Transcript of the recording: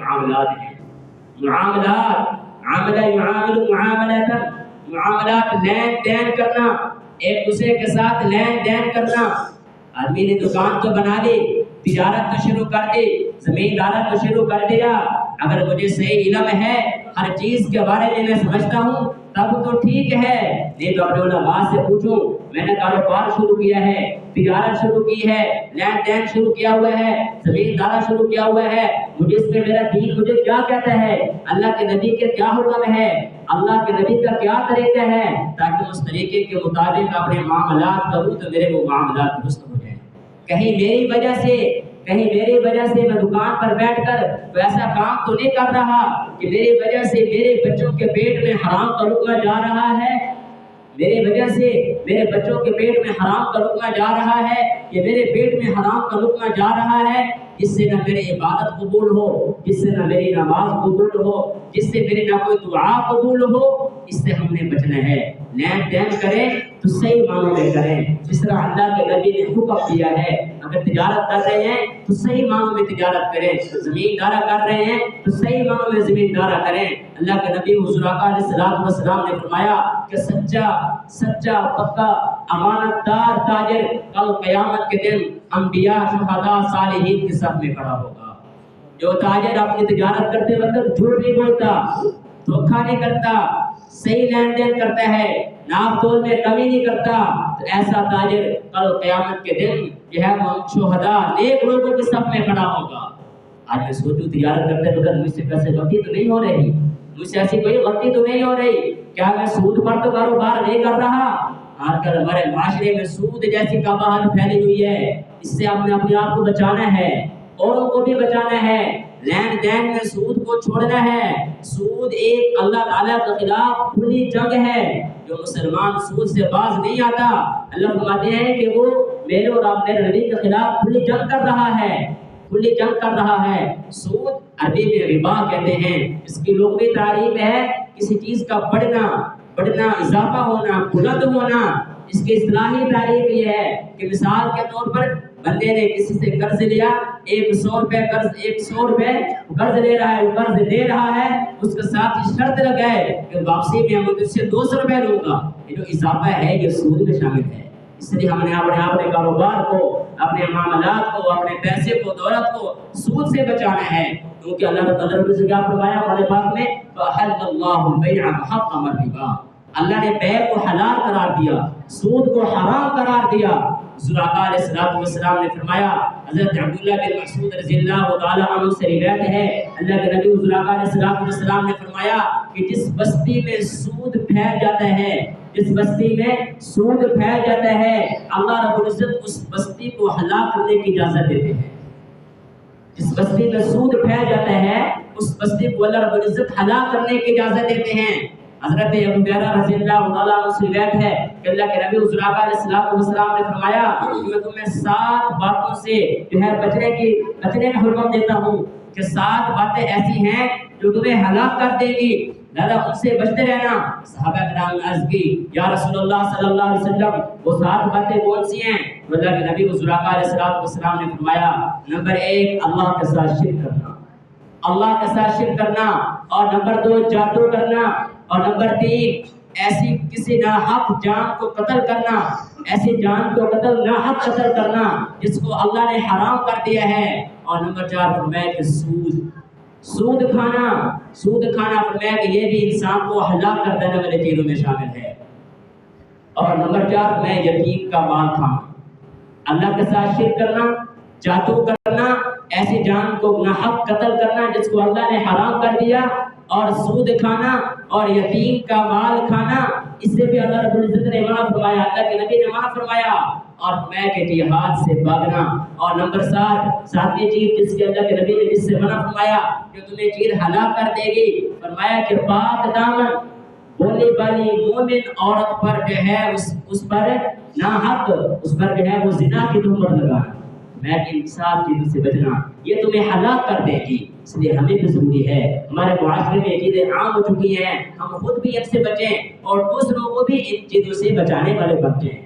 معاملات ہیں۔ معاملات، عاملہ یعامل معاملۃ، معاملات لین دین کرنا، ایک دوسرے کے ساتھ لین دین کرنا۔ آدمی نے دکان تو بنا لی، تجارت تو شروع کر دی، زمیندارت تو شروع کر دیا، اگر مجھے صحیح علم ہے، ہر چیز کے بارے میں سمجھتا ہوں تب تو ٹھیک ہے، نہیں تو اپنے علماء سے پوچھوں، میں نے کاروبار شروع کیا ہے، تجارت شروع کی ہے، لین دین شروع کیا ہوا ہے، زمینداری شروع کیا ہوا ہے، مجھے اس میں میرا دین مجھے کیا کہتا ہے، اللہ کے نبی کے کیا حکم ہے، اللہ کے نبی کا کیا طریقہ ہے، تاکہ اس طریقے کے مطابق اپنے معاملات کروں تو میرے وہ معاملات درست ہو جائیں۔ کہیں میری وجہ سے میں دکان پر بیٹھ کر تو ایسا کام تو نہیں کر رہا کہ میری وجہ سے میرے بچوں کے پیٹ میں حرام کا لقمہ جا رہا ہے، میری وجہ سے میرے بچوں کے پیٹ میں حرام کا لقمہ جا رہا ہے، کہ میرے پیٹ میں حرام کا لقمہ جا رہا ہے، جس سے نہ میری عبادت قبول ہو، جس سے نہ میری نماز قبول ہو، جس سے میری نہ کوئی دعا قبول ہو، اس سے ہم نے بچنا ہے۔ لین دین کریں تو صحیح معنوں میں کریں، جس طرح اللہ کے نبی نے حکم دیا ہے۔ اگر تجارت کر رہے ہیں تو صحیح معنوں میں تجارت کریں، زمیندارہ کر رہے ہیں تو صحیح معنوں میں زمیندارہ کریں۔ اللہ کے نبی حضور آقا علیہ السلام نے فرمایا کہ سچا پکا امانت دار تاجر کل قیامت کے دن انبیاء، شہداء، صالحین کی صف میں کھڑا ہوگا۔ جو تاجر اپنی تجارت کرتے وقت جھوٹ نہیں بولتا، دھوکہ نہیں کرتا، صحیح لین دین کرتا ہے، ناپ تول میں کمی نہیں کرتا، تو ایسا تاجر کل قیامت کے دن جو ہے وہ شہداء، نیک لوگوں کے صف میں کھڑا ہوگا۔ آج میں سوچوں تجارت کرتے وقت مجھ سے کیسے غلطی تو نہیں ہو رہی، مجھ سے ایسی کوئی غلطی تو نہیں ہو رہی، کیا میں سود پر تو کاروبار نہیں کر رہا؟ آج کل ہمارے معاشرے میں سود جیسی قباحت پھیلی ہوئی ہے، اس سے ہم نے اپنے آپ کو بچانا ہے، اوروں کو بھی بچانا ہے۔ لین دین میں سود کو چھوڑنا ہے۔ سود ایک اللہ تعالیٰ کے خلاف کھلی جنگ ہے، جو مسلمان سود سے باز نہیں آتا، اللہ فرماتے ہیں کہ وہ میرے اور آپ میرے نبی کے خلاف کھلی جنگ کر رہا ہے، کھلی جنگ کر رہا ہے۔ سود عربی میں ربا کہتے ہیں، اس کی لغوی تعریف ہے کسی چیز کا بڑھنا، اضافہ ہونا، بلند ہونا۔ اس کی اصطلاحی تعریف یہ ہے کہ مثال کے طور پر بندے نے کسی سے قرض لیا، 100 روپے قرض لے رہا ہے، وہ قرض دے رہا ہے، اس کے ساتھ یہ شرط لگائے کہ واپسی میں میں تجھ سے 200 روپے لوں گا۔ یہ جو اضافہ ہے یہ سود میں شامل ہے۔ اس لیے ہم نے اپنے کاروبار کو، اپنے معاملات کو، اپنے پیسے کو، دولت کو سود سے بچانا ہے، کیونکہ اللہ تعالیٰ نے کیا فرمایا قرآن پاک میں، فَأَحَلَّ اللَّهُ الْبَيْعَ وَحَرَّمَ الرِّبَا، اللہ نے بیع کو حلال قرار دیا، سود کو حرام قرار دیا۔ حضور آقا علیہ السلام نے فرمایا، حضرت عبداللہ بن مسعود رضی اللہ تعالیٰ عنہ سے روایت ہے، اللہ کے نبی حضور آقا علیہ السلام نے فرمایا کہ جس بستی میں سود پھیل جاتا ہے، جس بستی میں سود پھیل جاتا ہے، اللہ رب العزت اس بستی کو ہلاک کرنے کی اجازت دیتے ہیں۔ جس بستی میں سود پھیل جاتا ہے، اس بستی کو اللہ رب العزت ہلاک کرنے کی اجازت دیتے ہیں۔ حضرت ابو ہریرہ رضی اللہ تعالیٰ عنہ سے روایت ہے کہ اللہ کے نبی حضور آقا علیہ السلام نے فرمایا کہ میں تمہیں 7 باتوں سے جو ہے بچنے کا حکم دیتا ہوں، کہ 7 باتیں ایسی ہیں جو تمہیں ہلاک کر دے گی، لہذا ان سے بچتے رہنا۔ صحابہ کرام نے عرض کی، یا رسول اللہ صلی اللہ علیہ وسلم وہ 7 باتیں کون سی ہیں؟ اللہ کے نبی حضور آقا علیہ السلام نے فرمایا، نمبر 1 اللہ کے ساتھ شرک کرنا، اللہ کے ساتھ شرک کرنا، اور نمبر 2 جادو کرنا، اور نمبر 3 ایسی کسی ناحق جان کو قتل کرنا، ایسی جان کو ناحق قتل کرنا جس کو اللہ نے حرام کر دیا ہے، اور نمبر 4 فرمایا کہ سود کھانا فرمایا کہ یہ بھی انسان کو ہلاک کر دینے والے چیزوں میں شامل ہے، اور نمبر 4 میں یتیم کا مال کھانا، اللہ کے ساتھ شرک کرنا، جادو کرنا، ایسی جان کو ناحق قتل کرنا جس کو اللہ نے حرام کر دیا، اور سود کھانا اور یتیم کا مال کھانا، اس سے بھی اللہ رب العزت نے منع فرمایا، اللہ کے نبی نے منع فرمایا، اور میں کہ جہاد سے بھاگنا، اور نمبر 7 چیز جس کے اللہ کے نبی نے جس سے منع فرمایا کہ تمہیں چیز ہلاک کر دے گی، فرمایا کہ پاک دامن بولی بالی مومن عورت پر جو ہے اس پر ناحق، اس پر جو ہے وہ زنا کی تہمت لگانا، میں کہ ان 7 چیزوں سے بچنا، یہ تمہیں ہلاک کر دے گی۔ اس لیے ہمیں بھی ضروری ہے، ہمارے معاشرے میں یہ چیزیں عام ہو چکی ہیں، ہم خود بھی ان سے بچیں اور دوسروں کو بھی ان چیزوں سے بچانے والے بن جائیں۔